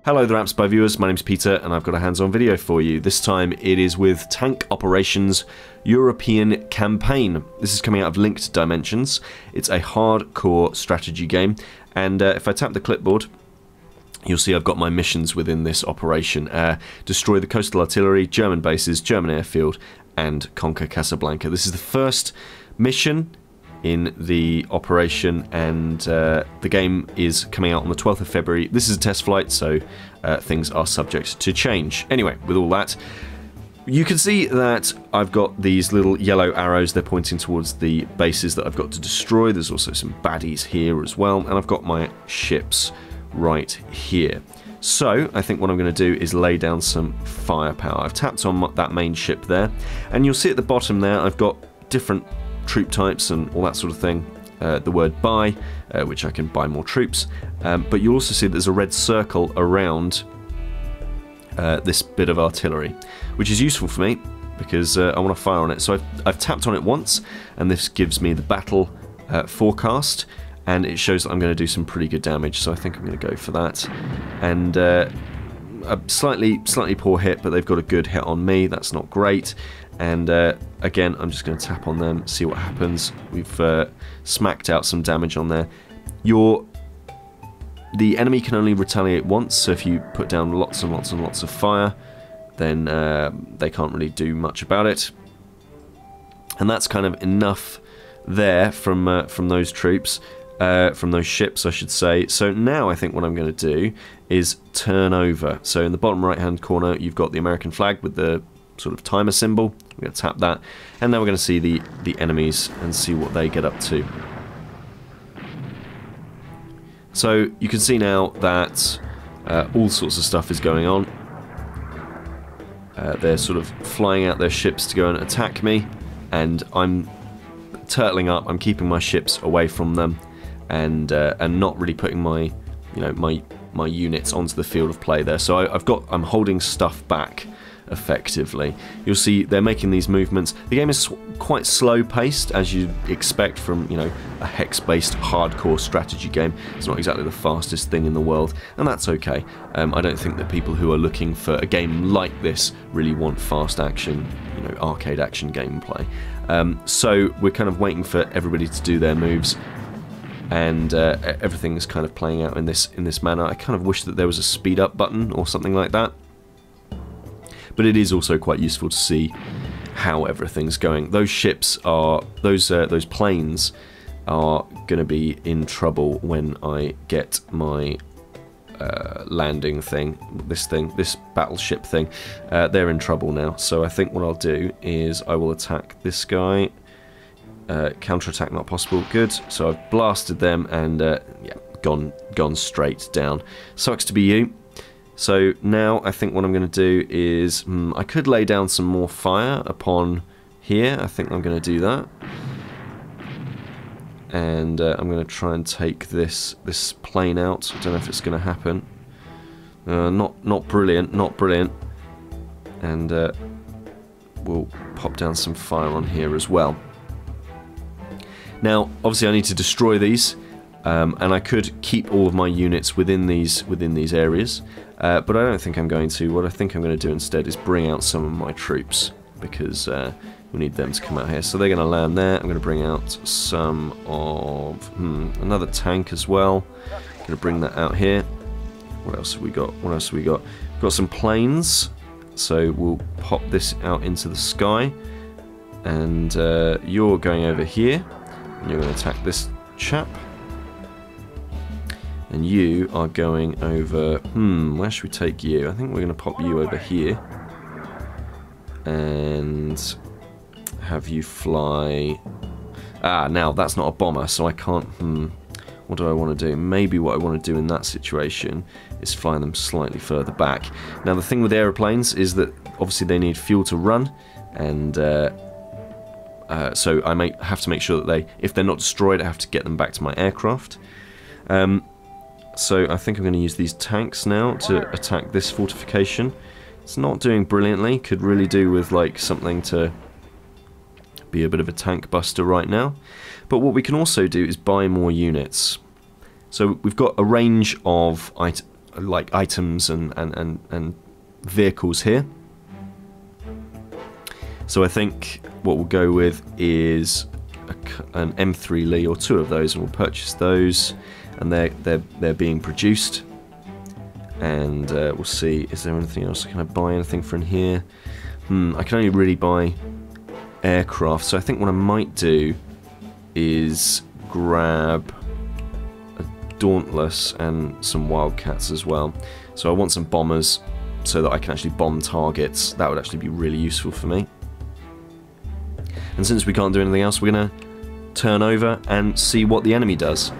Hello there Apps by viewers, my name's Peter and I've got a hands-on video for you. This time it is with Tank Operations European Campaign. This is coming out of Linked Dimensions. It's a hardcore strategy game, and if I tap the clipboard you'll see I've got my missions within this operation. Destroy the coastal artillery, German bases, German airfield, and conquer Casablanca. This is the first mission in the operation, and the game is coming out on the 12th of February. This is a test flight, so things are subject to change. Anyway, with all that, you can see that I've got these little yellow arrows. They're pointing towards the bases that I've got to destroy. There's also some baddies here as well, and I've got my ships right here. So I think what I'm going to do is lay down some firepower. I've tapped on that main ship there, and you'll see at the bottom there I've got different troop types and all that sort of thing. The word buy, which I can buy more troops, but you also see there's a red circle around this bit of artillery, which is useful for me because I want to fire on it. So I've tapped on it once, and this gives me the battle forecast, and it shows that I'm going to do some pretty good damage, so I think I'm going to go for that. And a slightly poor hit, but they've got a good hit on me. That's not great. And again, I'm just going to tap on them, see what happens. We've smacked out some damage on there. The enemy can only retaliate once, so if you put down lots and lots and lots of fire, then they can't really do much about it. And that's kind of enough there from those troops, from those ships, I should say. So now I think what I'm going to do is turn over. So in the bottom right-hand corner, you've got the American flag with the sort of timer symbol. We're going to tap that, and now we're going to see the enemies and see what they get up to. So you can see now that all sorts of stuff is going on. They're sort of flying out their ships to go and attack me, and I'm turtling up. I'm keeping my ships away from them, and not really putting my my units onto the field of play there. So I'm holding stuff back effectively. You'll see they're making these movements. The game is quite slow paced, as you'd expect from a hex-based hardcore strategy game. It's not exactly the fastest thing in the world, and that's okay. I don't think that people who are looking for a game like this really want fast action, arcade action gameplay. So we're kind of waiting for everybody to do their moves, and everything's kind of playing out in this manner. I kind of wish that there was a speed up button or something like that. But it is also quite useful to see how everything's going. Those ships are, those planes are going to be in trouble when I get my landing thing, this battleship thing. They're in trouble now. So I think what I'll do is I will attack this guy. Counterattack not possible. Good. So I've blasted them, and yeah, gone straight down. Sucks to be you. So now I think what I'm going to do is I could lay down some more fire upon here. I think I'm going to do that, and I'm going to try and take this plane out. I don't know if it's going to happen. Not brilliant, not brilliant. And we'll pop down some fire on here as well. Now, obviously, I need to destroy these. And I could keep all of my units within these areas, but I don't think I'm going to. What I think I'm going to do instead is bring out some of my troops, because we need them to come out here. So they're going to land there. I'm going to bring out some of another tank as well. I'm going to bring that out here. What else have we got? What else have we got? We've got some planes, so we'll pop this out into the sky, and you're going over here, and you're going to attack this chap. And you are going over, where should we take you? I think we're going to pop you over here and have you fly. Now that's not a bomber, so I can't, what do I want to do? Maybe what I want to do in that situation is fly them slightly further back. Now the thing with aeroplanes is that obviously they need fuel to run, and so I may have to make sure that if they're not destroyed, I have to get them back to my aircraft. So I think I'm going to use these tanks now to attack this fortification. It's not doing brilliantly. Could really do with like something to be a bit of a tank buster right now. But what we can also do is buy more units. So we've got a range of like items and vehicles here. So I think what we'll go with is an M3 Lee or 2 of those, and we'll purchase those, and they're being produced. And we'll see, is there anything else? Can I buy anything from here? I can only really buy aircraft, so I think what I might do is grab a Dauntless and some Wildcats as well. So I want some bombers so that I can actually bomb targets. That would actually be really useful for me. And since we can't do anything else, we're going to turn over and see what the enemy does.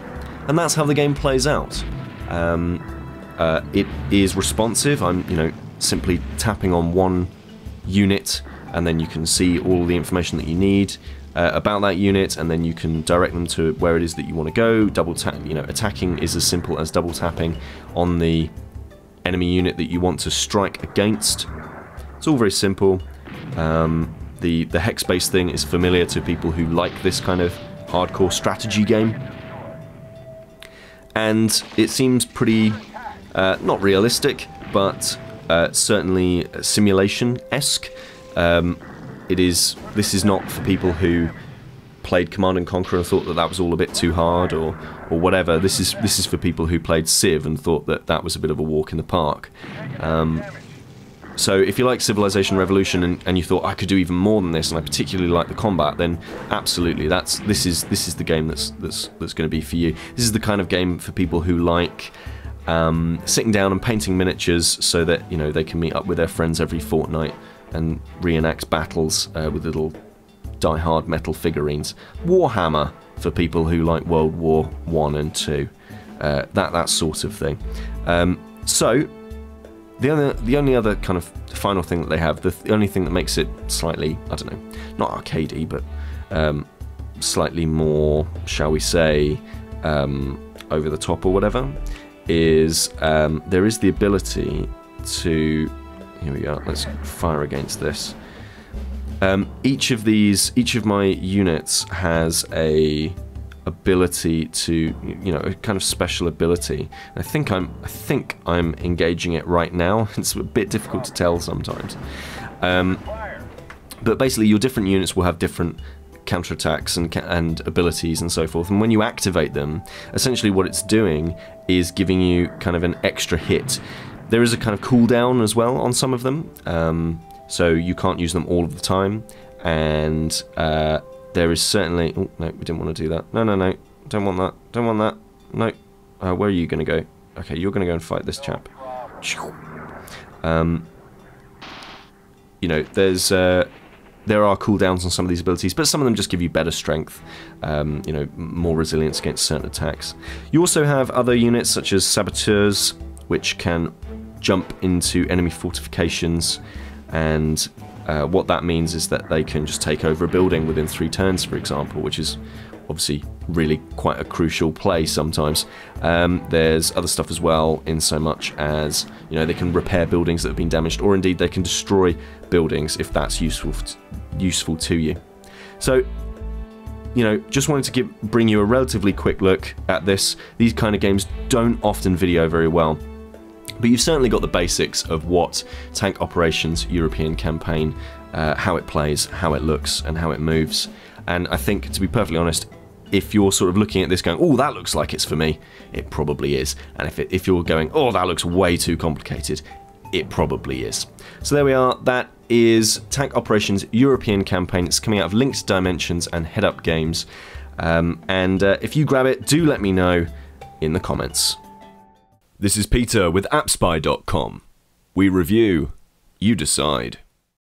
And that's how the game plays out. It is responsive. I'm, simply tapping on one unit, and then you can see all the information that you need about that unit, and then you can direct them to where it is that you want to go. Double tap, attacking is as simple as double tapping on the enemy unit that you want to strike against. It's all very simple. The hex-based thing is familiar to people who like this kind of hardcore strategy game, and it seems pretty not realistic, but certainly simulation-esque. This is not for people who played Command and Conquer and thought that that was all a bit too hard or whatever. This is for people who played Civ and thought that that was a bit of a walk in the park. So if you like Civilization Revolution and you thought I could do even more than this, and I particularly like the combat, then absolutely, this is the game that's going to be for you. This is the kind of game for people who like sitting down and painting miniatures so that they can meet up with their friends every fortnight and reenact battles with little die-hard metal figurines. Warhammer for people who like World War I and II, that sort of thing. So the only other kind of final thing that they have, the only thing that makes it slightly, I don't know, not arcadey, but slightly more, shall we say, over the top or whatever, is there is the ability to, here we are, let's fire against this. Each of my units has a ability to, a kind of special ability. I think I'm engaging it right now. It's a bit difficult to tell sometimes. But basically, your different units will have different counterattacks and abilities and so forth. And when you activate them, essentially what it's doing is giving you kind of an extra hit. There is a kind of cooldown as well on some of them, so you can't use them all of the time. And there is certainly... Oh, no, we didn't want to do that. No, don't want that. Don't want that. No. Where are you going to go? Okay, you're going to go and fight this chap. There are cooldowns on some of these abilities, but some of them just give you better strength, more resilience against certain attacks. You also have other units such as saboteurs, which can jump into enemy fortifications, and what that means is that they can just take over a building within 3 turns, for example, which is obviously really quite a crucial play sometimes. There's other stuff as well, in so much as they can repair buildings that have been damaged, or indeed they can destroy buildings if that's useful to you. So just wanted to bring you a relatively quick look at this. These kind of games don't often video very well, but you've certainly got the basics of what Tank Operations European Campaign, how it plays, how it looks, and how it moves. And I think, to be perfectly honest, if you're sort of looking at this going, oh, that looks like it's for me, it probably is. And if you're going, oh, that looks way too complicated, it probably is. So there we are. That is Tank Operations European Campaign. It's coming out of Linked Dimensions and Head Up Games. If you grab it, do let me know in the comments. This is Peter with AppSpy.com. We review, you decide.